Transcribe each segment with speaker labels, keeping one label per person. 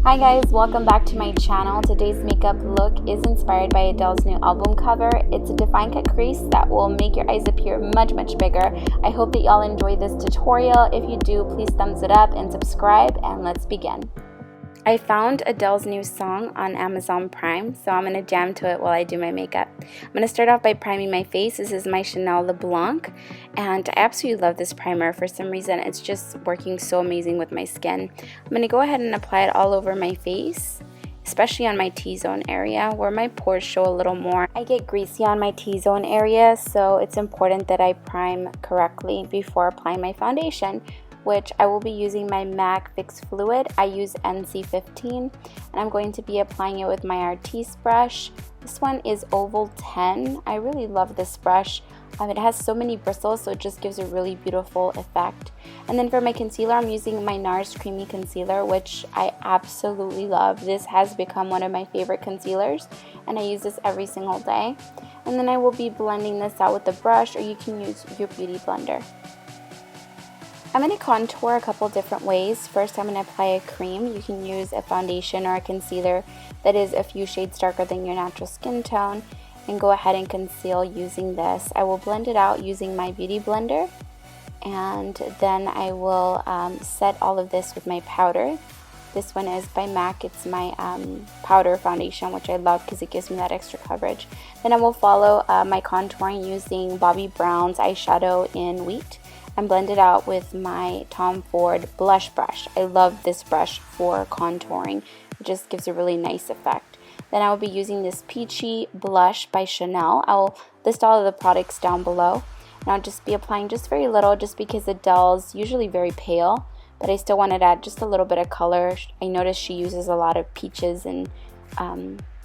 Speaker 1: Hi guys, welcome back to my channel. Today's makeup look is inspired by Adele's new album cover. It's a defined cut crease that will make your eyes appear much bigger. I hope that y'all enjoy this tutorial. If you do, please thumbs it up and subscribe, and let's begin. I found Adele's new song on Amazon Prime, so I'm going to jam to it while I do my makeup. I'm going to start off by priming my face. This is my Chanel LeBlanc, and I absolutely love this primer. For some reason, it's just working so amazing with my skin. I'm going to go ahead and apply it all over my face, especially on my T-zone area where my pores show a little more. I get greasy on my T-zone area, so it's important that I prime correctly before applying my foundation, which I will be using my MAC Fix Fluid. I use NC15, and I'm going to be applying it with my Artiste brush. This one is Oval 10. I really love this brush. It has so many bristles, so it just gives a really beautiful effect. And then for my concealer, I'm using my NARS Creamy Concealer, which I absolutely love. This has become one of my favorite concealers, and I use this every single day. And then I will be blending this out with a brush, or you can use your beauty blender. I'm going to contour a couple different ways. First, I'm going to apply a cream. You can use a foundation or a concealer that is a few shades darker than your natural skin tone, and go ahead and conceal using this. I will blend it out using my beauty blender, and then I will set all of this with my powder. This one is by MAC. It's my powder foundation, which I love because it gives me that extra coverage. Then I will follow my contouring using Bobbi Brown's eyeshadow in Wheat, and blend it out with my Tom Ford blush brush. I love this brush for contouring. It just gives a really nice effect. Then I will be using this Peachy blush by Chanel. I'll list all of the products down below. And I'll just be applying just very little, just because Adele's usually very pale, but I still wanted to add just a little bit of color. I noticed she uses a lot of peaches and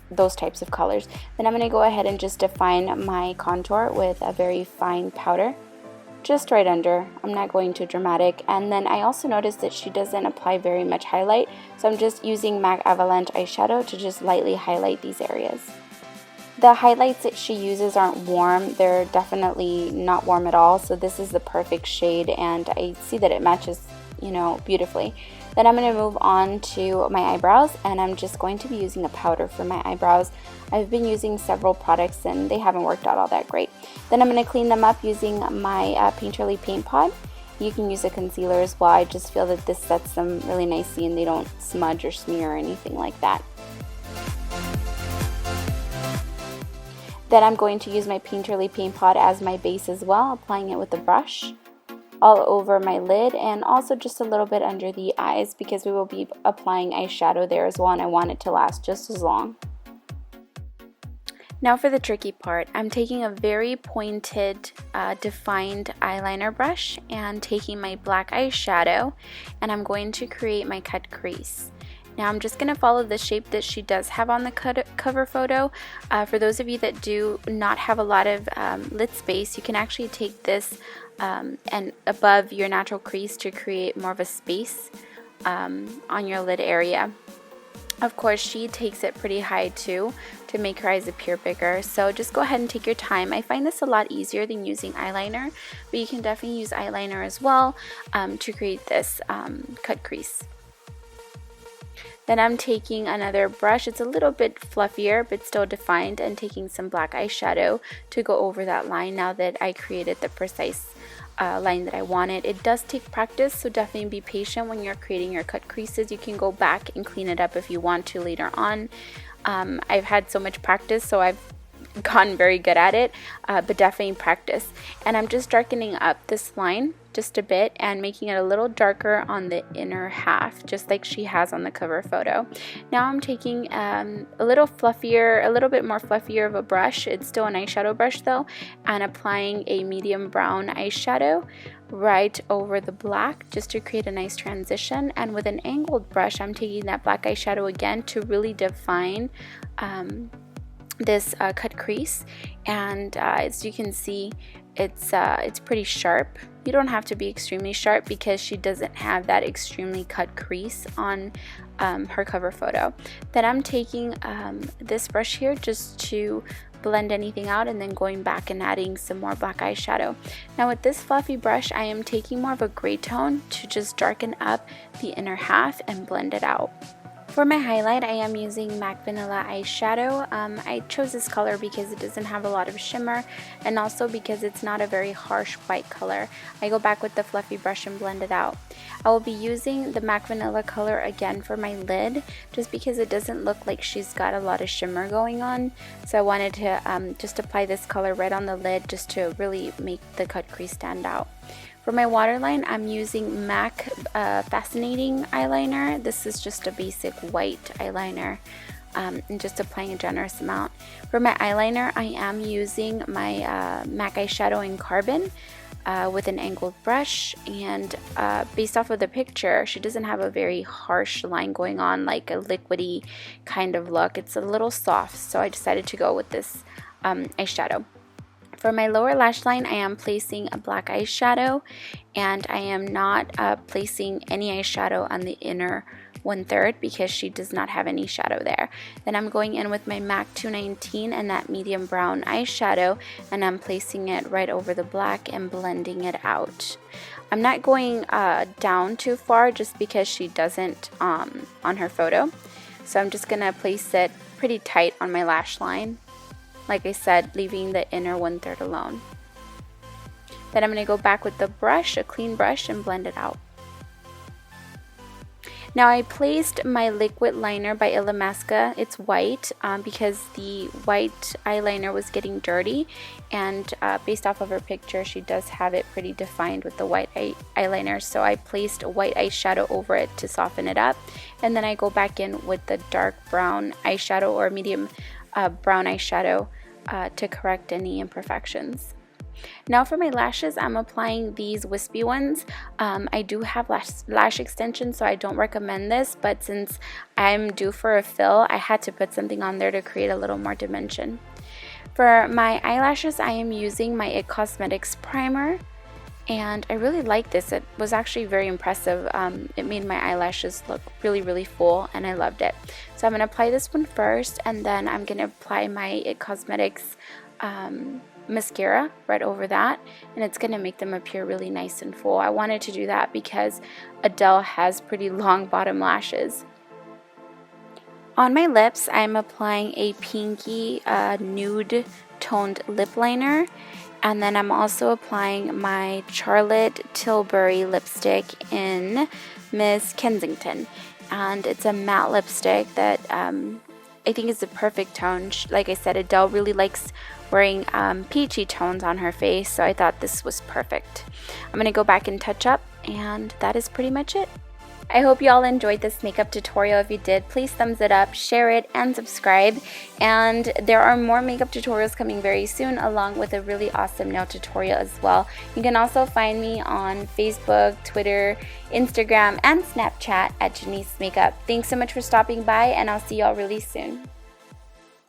Speaker 1: those types of colors. Then I'm going to go ahead and just define my contour with a very fine powder, just right under. I'm not going too dramatic. And then I also noticed that she doesn't apply very much highlight, so I'm just using MAC Avalanche eyeshadow to just lightly highlight these areas. The highlights that she uses aren't warm. They're definitely not warm at all, so this is the perfect shade, and I see that it matches, you know, beautifully. Then I'm going to move on to my eyebrows, and I'm just going to be using a powder for my eyebrows. I've been using several products and they haven't worked out all that great. Then I'm going to clean them up using my Painterly Paint Pot. You can use a concealer as well. I just feel that this sets them really nicely and they don't smudge or smear or anything like that. Then I'm going to use my Painterly Paint Pot as my base as well, applying it with a brush all over my lid, and also just a little bit under the eyes, because we will be applying eyeshadow there as well, and I want it to last just as long. Now for the tricky part, I'm taking a very pointed, defined eyeliner brush and taking my black eyeshadow, and I'm going to create my cut crease. Now I'm just going to follow the shape that she does have on the cover photo. For those of you that do not have a lot of lid space, you can actually take this and above your natural crease to create more of a space on your lid area. Of course, she takes it pretty high too to make her eyes appear bigger, so just go ahead and take your time. I find this a lot easier than using eyeliner, but you can definitely use eyeliner as well to create this cut crease. Then I'm taking another brush. It's a little bit fluffier but still defined, and taking some black eyeshadow to go over that line now that I created the precise line that I wanted. It does take practice, so definitely be patient when you're creating your cut creases. You can go back and clean it up if you want to later on. I've had so much practice, so I've gotten very good at it, but definitely practice. And I'm just darkening up this line just a bit and making it a little darker on the inner half, just like she has on the cover photo. Now I'm taking a little bit more fluffier of a brush. It's still an eyeshadow brush though, and applying a medium brown eyeshadow right over the black just to create a nice transition. And with an angled brush, I'm taking that black eyeshadow again to really define this cut crease, and as you can see, it's pretty sharp. You don't have to be extremely sharp because she doesn't have that extremely cut crease on her cover photo. Then I'm taking this brush here just to blend anything out, and then going back and adding some more black eyeshadow. Now with this fluffy brush, I am taking more of a gray tone to just darken up the inner half and blend it out. For my highlight, I am using MAC Vanilla Eyeshadow. I chose this color because it doesn't have a lot of shimmer and also because it's not a very harsh white color. I go back with the fluffy brush and blend it out. I will be using the MAC Vanilla color again for my lid just because it doesn't look like she's got a lot of shimmer going on. So I wanted to just apply this color right on the lid just to really make the cut crease stand out. For my waterline, I'm using MAC Fascinating eyeliner. This is just a basic white eyeliner and just applying a generous amount. For my eyeliner, I am using my MAC Eyeshadow in Carbon with an angled brush, and based off of the picture, she doesn't have a very harsh line going on like a liquidy kind of look. It's a little soft, so I decided to go with this eyeshadow. For my lower lash line, I am placing a black eyeshadow, and I am not placing any eyeshadow on the inner 1/3 because she does not have any shadow there. Then I'm going in with my MAC 219 and that medium brown eyeshadow, and I'm placing it right over the black and blending it out. I'm not going down too far just because she doesn't on her photo, so I'm just gonna place it pretty tight on my lash line. Like I said, leaving the inner 1/3 alone. Then I'm going to go back with the brush, a clean brush, and blend it out. Now I placed my liquid liner by Illamasqua. It's white because the white eyeliner was getting dirty, and based off of her picture, she does have it pretty defined with the white eyeliner. So I placed a white eyeshadow over it to soften it up, and then I go back in with the dark brown eyeshadow or medium brown eyeshadow to correct any imperfections. Now for my lashes, I'm applying these wispy ones. I do have lash extensions, so I don't recommend this, but since I'm due for a fill, I had to put something on there to create a little more dimension. For my eyelashes, I am using my IT Cosmetics primer, and I really like this. It was actually very impressive. It made my eyelashes look really full, and I loved it. So I'm going to apply this one first, and then I'm going to apply my IT Cosmetics mascara right over that, and it's going to make them appear really nice and full. I wanted to do that because Adele has pretty long bottom lashes. On my lips, I'm applying a pinky nude toned lip liner, and then I'm also applying my Charlotte Tilbury lipstick in Miss Kensington, and it's a matte lipstick that I think is the perfect tone. Like I said, Adele really likes wearing peachy tones on her face, so I thought this was perfect. I'm going to go back and touch up, and that is pretty much it. I hope you all enjoyed this makeup tutorial. If you did, please thumbs it up, share it, and subscribe. And there are more makeup tutorials coming very soon, along with a really awesome nail tutorial as well. You can also find me on Facebook, Twitter, Instagram, and Snapchat at JennisseMakeup. Thanks so much for stopping by, and I'll see y'all really soon.